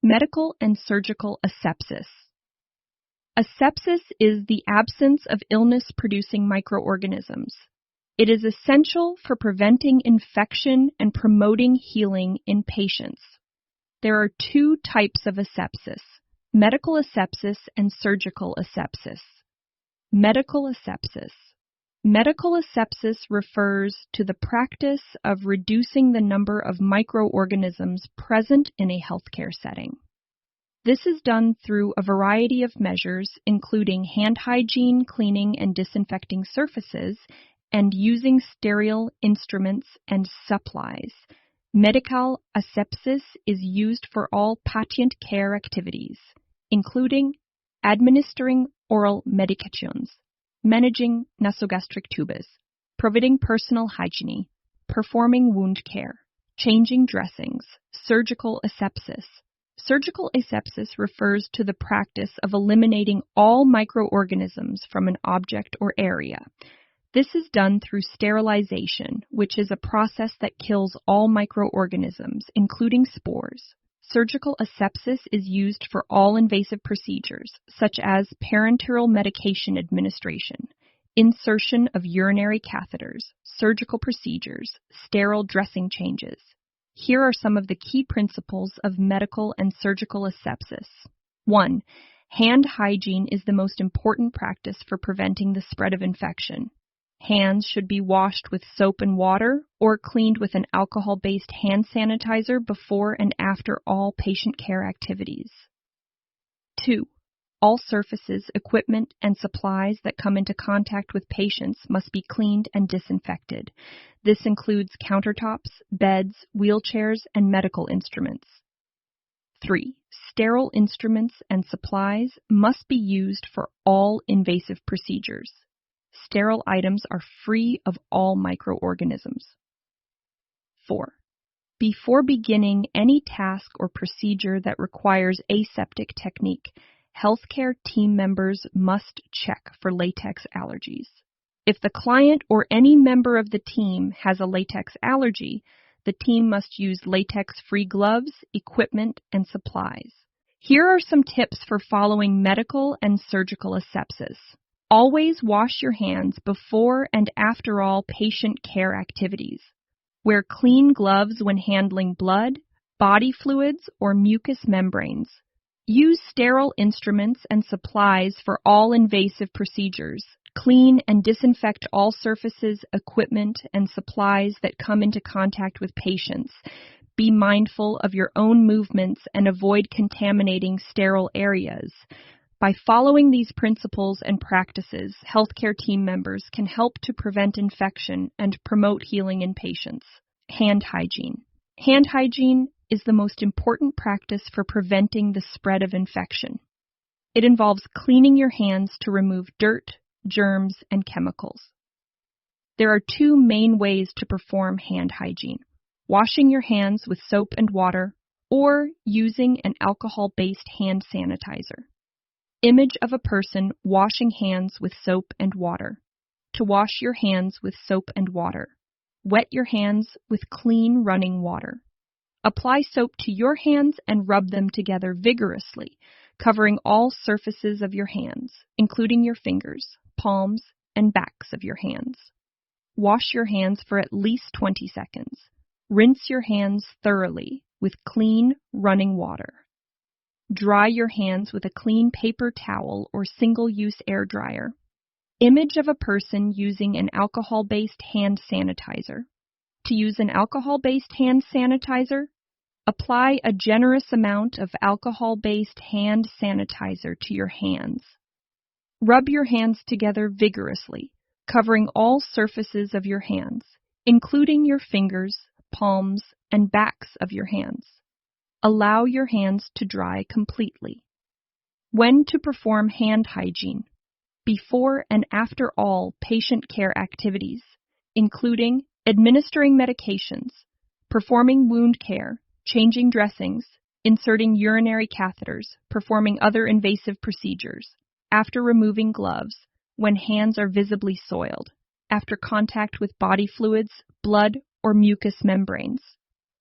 Medical and surgical asepsis. Asepsis is the absence of illness-producing microorganisms. It is essential for preventing infection and promoting healing in patients. There are two types of asepsis: medical asepsis and surgical asepsis. Medical asepsis. Medical asepsis refers to the practice of reducing the number of microorganisms present in a healthcare setting. This is done through a variety of measures, including hand hygiene, cleaning and disinfecting surfaces, and using sterile instruments and supplies. Medical asepsis is used for all patient care activities, including administering oral medications, managing nasogastric tubes, providing personal hygiene, performing wound care, changing dressings, surgical asepsis. Surgical asepsis refers to the practice of eliminating all microorganisms from an object or area. This is done through sterilization, which is a process that kills all microorganisms, including spores. Surgical asepsis is used for all invasive procedures, such as parenteral medication administration, insertion of urinary catheters, surgical procedures, sterile dressing changes. Here are some of the key principles of medical and surgical asepsis. 1. Hand hygiene is the most important practice for preventing the spread of infection. Hands should be washed with soap and water or cleaned with an alcohol-based hand sanitizer before and after all patient care activities. 2. All surfaces, equipment, and supplies that come into contact with patients must be cleaned and disinfected. This includes countertops, beds, wheelchairs, and medical instruments. 3. Sterile instruments and supplies must be used for all invasive procedures. Sterile items are free of all microorganisms. 4. Before beginning any task or procedure that requires aseptic technique, healthcare team members must check for latex allergies. If the client or any member of the team has a latex allergy, the team must use latex-free gloves, equipment, and supplies. Here are some tips for following medical and surgical asepsis. Always wash your hands before and after all patient care activities. Wear clean gloves when handling blood, body fluids, or mucous membranes. Use sterile instruments and supplies for all invasive procedures. Clean and disinfect all surfaces, equipment, and supplies that come into contact with patients. Be mindful of your own movements and avoid contaminating sterile areas. By following these principles and practices, healthcare team members can help to prevent infection and promote healing in patients. Hand hygiene. Hand hygiene is the most important practice for preventing the spread of infection. It involves cleaning your hands to remove dirt, germs, and chemicals. There are two main ways to perform hand hygiene: washing your hands with soap and water, or using an alcohol-based hand sanitizer. Image of a person washing hands with soap and water. To wash your hands with soap and water, wet your hands with clean running water. Apply soap to your hands and rub them together vigorously, covering all surfaces of your hands, including your fingers, palms, and backs of your hands. Wash your hands for at least 20 seconds. Rinse your hands thoroughly with clean running water. Dry your hands with a clean paper towel or single-use air dryer. Image of a person using an alcohol-based hand sanitizer. To use an alcohol-based hand sanitizer, apply a generous amount of alcohol-based hand sanitizer to your hands. Rub your hands together vigorously, covering all surfaces of your hands, including your fingers, palms, and backs of your hands. Allow your hands to dry completely. When to perform hand hygiene? Before and after all patient care activities, including administering medications, performing wound care, changing dressings, inserting urinary catheters, performing other invasive procedures, after removing gloves, when hands are visibly soiled, after contact with body fluids, blood, or mucous membranes,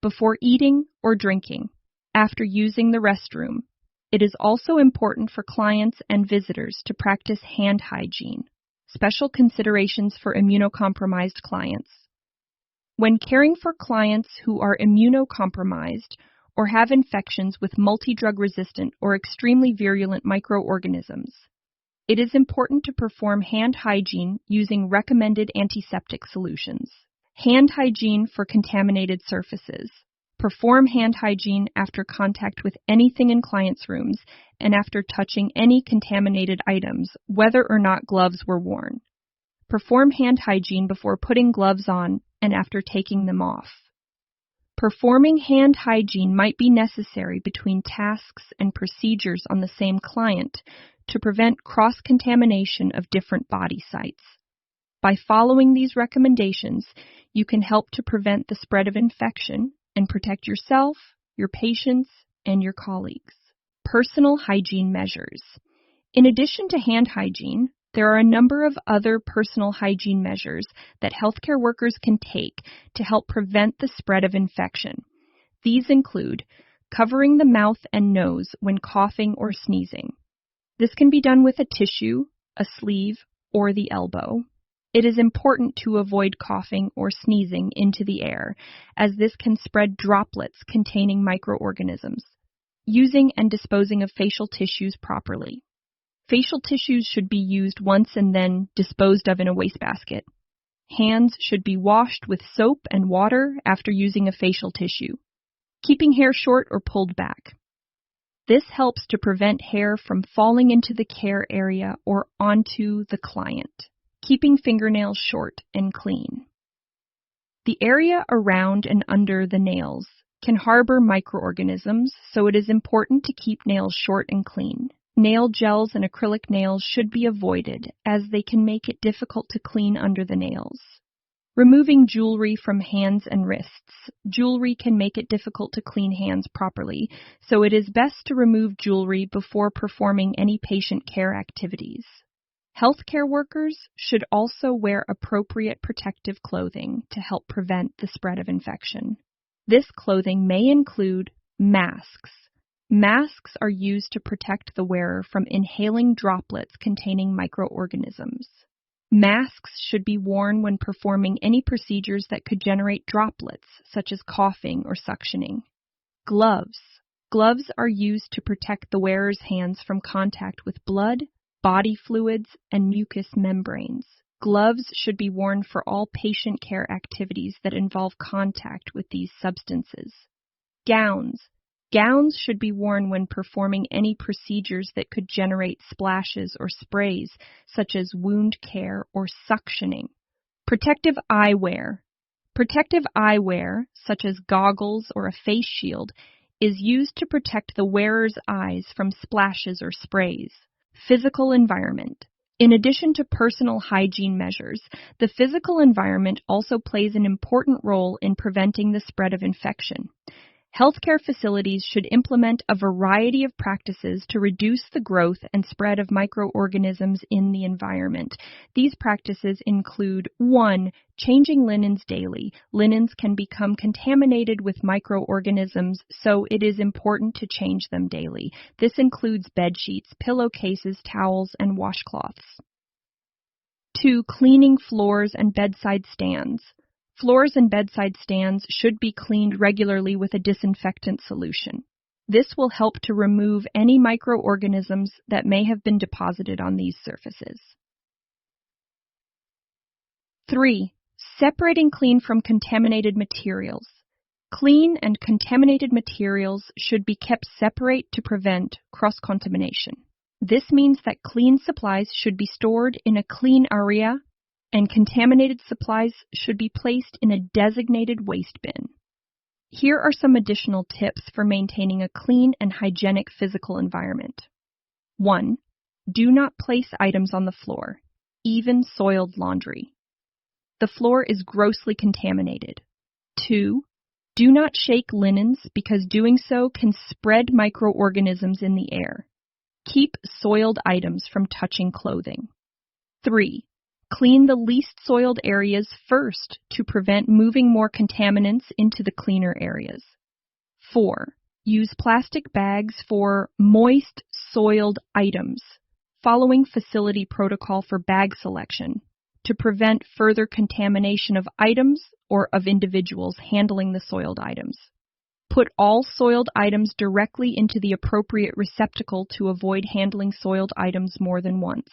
before eating or drinking, after using the restroom. It is also important for clients and visitors to practice hand hygiene. Special considerations for immunocompromised clients. When caring for clients who are immunocompromised or have infections with multi-drug resistant or extremely virulent microorganisms, it is important to perform hand hygiene using recommended antiseptic solutions. Hand hygiene for contaminated surfaces. Perform hand hygiene after contact with anything in clients' rooms and after touching any contaminated items, whether or not gloves were worn. Perform hand hygiene before putting gloves on and after taking them off. Performing hand hygiene might be necessary between tasks and procedures on the same client to prevent cross-contamination of different body sites. By following these recommendations, you can help to prevent the spread of infection and protect yourself, your patients, and your colleagues. Personal hygiene measures. In addition to hand hygiene, there are a number of other personal hygiene measures that healthcare workers can take to help prevent the spread of infection. These include covering the mouth and nose when coughing or sneezing. This can be done with a tissue, a sleeve, or the elbow. It is important to avoid coughing or sneezing into the air, as this can spread droplets containing microorganisms. Using and disposing of facial tissues properly. Facial tissues should be used once and then disposed of in a wastebasket. Hands should be washed with soap and water after using a facial tissue. Keeping hair short or pulled back. This helps to prevent hair from falling into the care area or onto the client. Keeping fingernails short and clean. The area around and under the nails can harbor microorganisms, so it is important to keep nails short and clean. Nail gels and acrylic nails should be avoided, as they can make it difficult to clean under the nails. Removing jewelry from hands and wrists. Jewelry can make it difficult to clean hands properly, so it is best to remove jewelry before performing any patient care activities. Healthcare workers should also wear appropriate protective clothing to help prevent the spread of infection. This clothing may include masks. Masks are used to protect the wearer from inhaling droplets containing microorganisms. Masks should be worn when performing any procedures that could generate droplets, such as coughing or suctioning. Gloves. Gloves are used to protect the wearer's hands from contact with blood, body fluids, and mucous membranes. Gloves should be worn for all patient care activities that involve contact with these substances. Gowns. Gowns should be worn when performing any procedures that could generate splashes or sprays, such as wound care or suctioning. Protective eyewear. Protective eyewear, such as goggles or a face shield, is used to protect the wearer's eyes from splashes or sprays. Physical environment. In addition to personal hygiene measures, the physical environment also plays an important role in preventing the spread of infection. Healthcare facilities should implement a variety of practices to reduce the growth and spread of microorganisms in the environment. These practices include 1. Changing linens daily. Linens can become contaminated with microorganisms, so it is important to change them daily. This includes bed sheets, pillowcases, towels, and washcloths. 2. Cleaning floors and bedside stands. Floors and bedside stands should be cleaned regularly with a disinfectant solution. This will help to remove any microorganisms that may have been deposited on these surfaces. 3. Separating clean from contaminated materials. Clean and contaminated materials should be kept separate to prevent cross-contamination. This means that clean supplies should be stored in a clean area, and contaminated supplies should be placed in a designated waste bin. Here are some additional tips for maintaining a clean and hygienic physical environment. 1. Do not place items on the floor, even soiled laundry. The floor is grossly contaminated. 2. Do not shake linens because doing so can spread microorganisms in the air. Keep soiled items from touching clothing. 3. Clean the least soiled areas first to prevent moving more contaminants into the cleaner areas. 4. Use plastic bags for moist, soiled items, following facility protocol for bag selection to prevent further contamination of items or of individuals handling the soiled items. Put all soiled items directly into the appropriate receptacle to avoid handling soiled items more than once.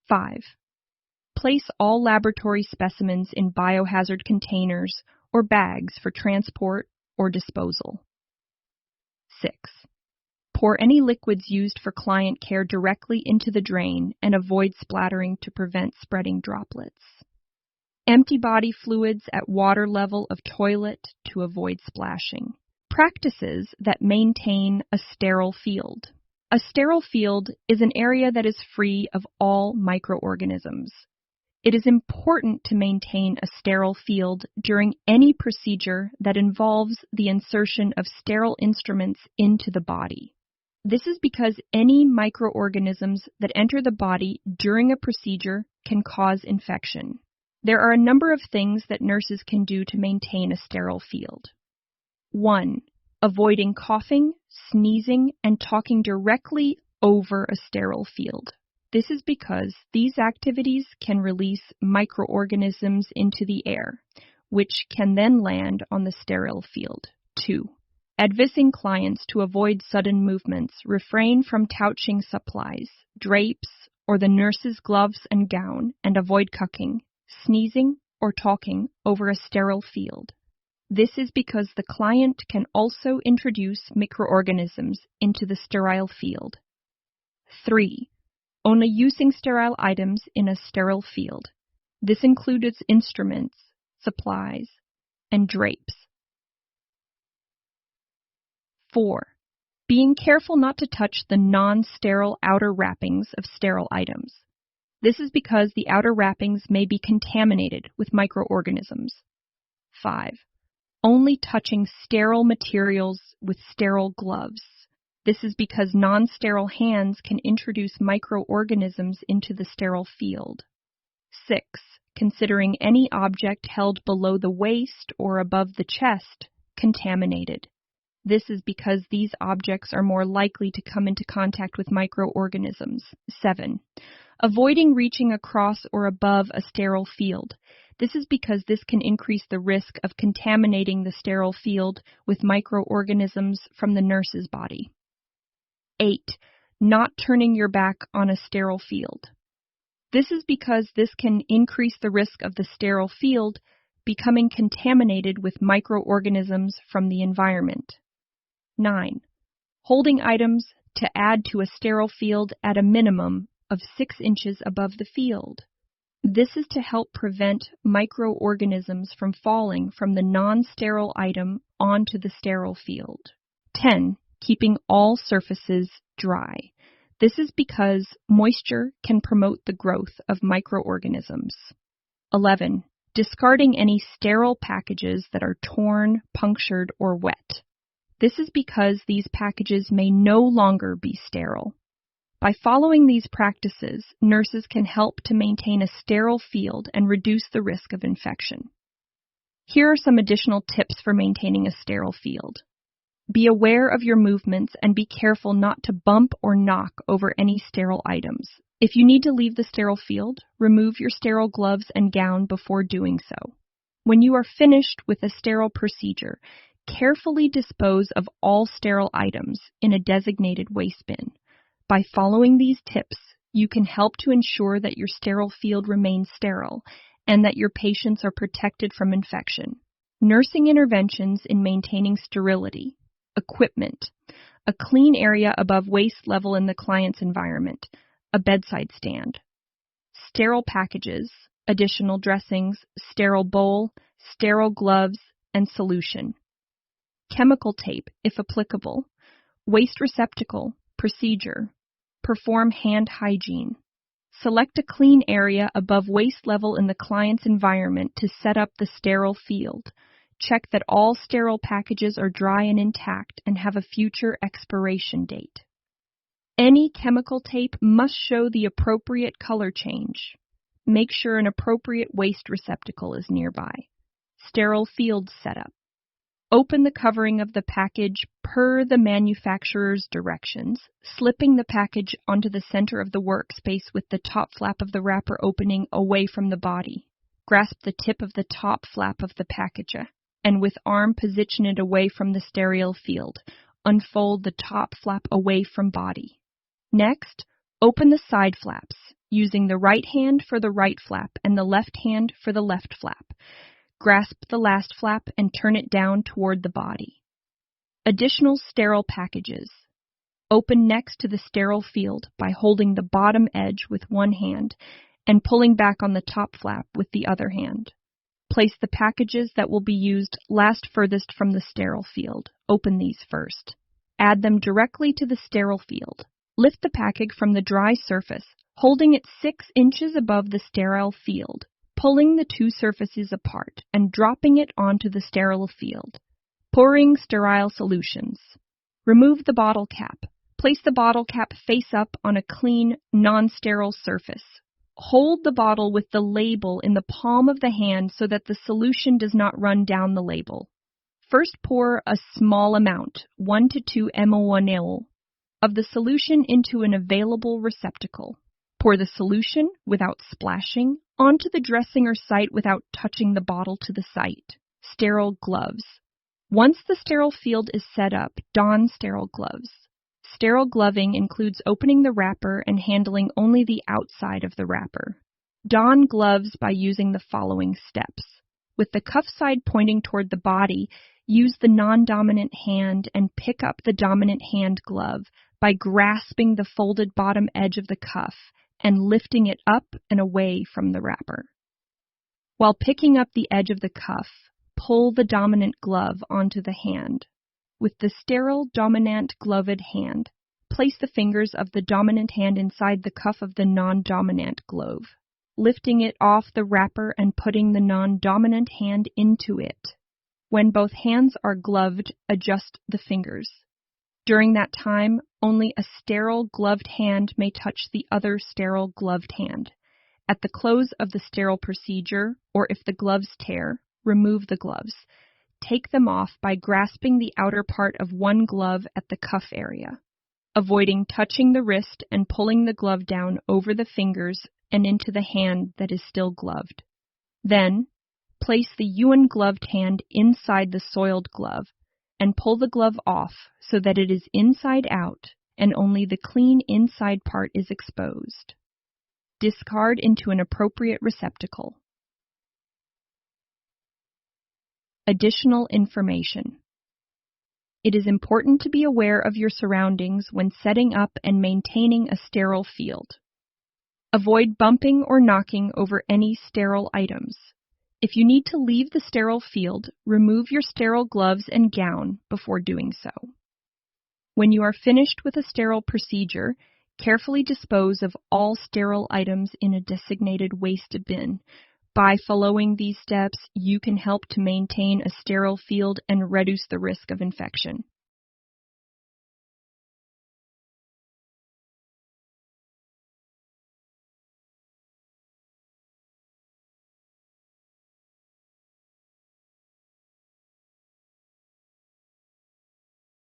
5. Place all laboratory specimens in biohazard containers or bags for transport or disposal. 6. Pour any liquids used for client care directly into the drain and avoid splattering to prevent spreading droplets. Empty body fluids at water level of toilet to avoid splashing. Practices that maintain a sterile field. A sterile field is an area that is free of all microorganisms. It is important to maintain a sterile field during any procedure that involves the insertion of sterile instruments into the body. This is because any microorganisms that enter the body during a procedure can cause infection. There are a number of things that nurses can do to maintain a sterile field. 1. Avoiding coughing, sneezing, and talking directly over a sterile field. This is because these activities can release microorganisms into the air, which can then land on the sterile field. 2. Advising clients to avoid sudden movements, refrain from touching supplies, drapes, or the nurse's gloves and gown, and avoid cucking, sneezing, or talking over a sterile field. This is because the client can also introduce microorganisms into the sterile field. 3. Only using sterile items in a sterile field. This includes instruments, supplies, and drapes. 4. Being careful not to touch the non-sterile outer wrappings of sterile items. This is because the outer wrappings may be contaminated with microorganisms. 5. Only touching sterile materials with sterile gloves. This is because non-sterile hands can introduce microorganisms into the sterile field. 6. Considering any object held below the waist or above the chest contaminated. This is because these objects are more likely to come into contact with microorganisms. 7. Avoiding reaching across or above a sterile field. This is because this can increase the risk of contaminating the sterile field with microorganisms from the nurse's body. 8. Not turning your back on a sterile field. This is because this can increase the risk of the sterile field becoming contaminated with microorganisms from the environment. 9. Holding items to add to a sterile field at a minimum of 6 inches above the field. This is to help prevent microorganisms from falling from the non-sterile item onto the sterile field. 10. Keeping all surfaces dry. This is because moisture can promote the growth of microorganisms. 11. Discarding any sterile packages that are torn, punctured, or wet. This is because these packages may no longer be sterile. By following these practices, nurses can help to maintain a sterile field and reduce the risk of infection. Here are some additional tips for maintaining a sterile field. Be aware of your movements and be careful not to bump or knock over any sterile items. If you need to leave the sterile field, remove your sterile gloves and gown before doing so. When you are finished with a sterile procedure, carefully dispose of all sterile items in a designated waste bin. By following these tips, you can help to ensure that your sterile field remains sterile and that your patients are protected from infection. Nursing interventions in maintaining sterility. Equipment. A clean area above waist level in the client's environment. A bedside stand. Sterile packages, additional dressings, sterile bowl, sterile gloves, and solution. Chemical tape, if applicable. Waste receptacle, procedure. Perform hand hygiene. Select a clean area above waist level in the client's environment to set up the sterile field. Check that all sterile packages are dry and intact and have a future expiration date. Any chemical tape must show the appropriate color change. Make sure an appropriate waste receptacle is nearby. Sterile field setup. Open the covering of the package per the manufacturer's directions, slipping the package onto the center of the workspace with the top flap of the wrapper opening away from the body. Grasp the tip of the top flap of the package, and with arm position it away from the sterile field. Unfold the top flap away from body. Next, open the side flaps, using the right hand for the right flap and the left hand for the left flap. Grasp the last flap and turn it down toward the body. Additional sterile packages. Open next to the sterile field by holding the bottom edge with one hand and pulling back on the top flap with the other hand. Place the packages that will be used last furthest from the sterile field. Open these first. Add them directly to the sterile field. Lift the package from the dry surface, holding it 6 inches above the sterile field, pulling the two surfaces apart and dropping it onto the sterile field. Pouring sterile solutions. Remove the bottle cap. Place the bottle cap face up on a clean, non-sterile surface. Hold the bottle with the label in the palm of the hand so that the solution does not run down the label. First pour a small amount, 1 to 2 ml, of the solution into an available receptacle. Pour the solution, without splashing, onto the dressing or site without touching the bottle to the site. Sterile gloves. Once the sterile field is set up, don sterile gloves. Sterile gloving includes opening the wrapper and handling only the outside of the wrapper. Don gloves by using the following steps. With the cuff side pointing toward the body, use the non-dominant hand and pick up the dominant hand glove by grasping the folded bottom edge of the cuff and lifting it up and away from the wrapper. While picking up the edge of the cuff, pull the dominant glove onto the hand. With the sterile dominant gloved hand, place the fingers of the dominant hand inside the cuff of the non-dominant glove, lifting it off the wrapper and putting the non-dominant hand into it. When both hands are gloved, adjust the fingers. During that time, only a sterile gloved hand may touch the other sterile gloved hand. At the close of the sterile procedure, or if the gloves tear, remove the gloves. Take them off by grasping the outer part of one glove at the cuff area, avoiding touching the wrist and pulling the glove down over the fingers and into the hand that is still gloved. Then, place the ungloved hand inside the soiled glove and pull the glove off so that it is inside out and only the clean inside part is exposed. Discard into an appropriate receptacle. Additional information. It is important to be aware of your surroundings when setting up and maintaining a sterile field. Avoid bumping or knocking over any sterile items. If you need to leave the sterile field, remove your sterile gloves and gown before doing so. When you are finished with a sterile procedure, carefully dispose of all sterile items in a designated waste bin. By following these steps, you can help to maintain a sterile field and reduce the risk of infection.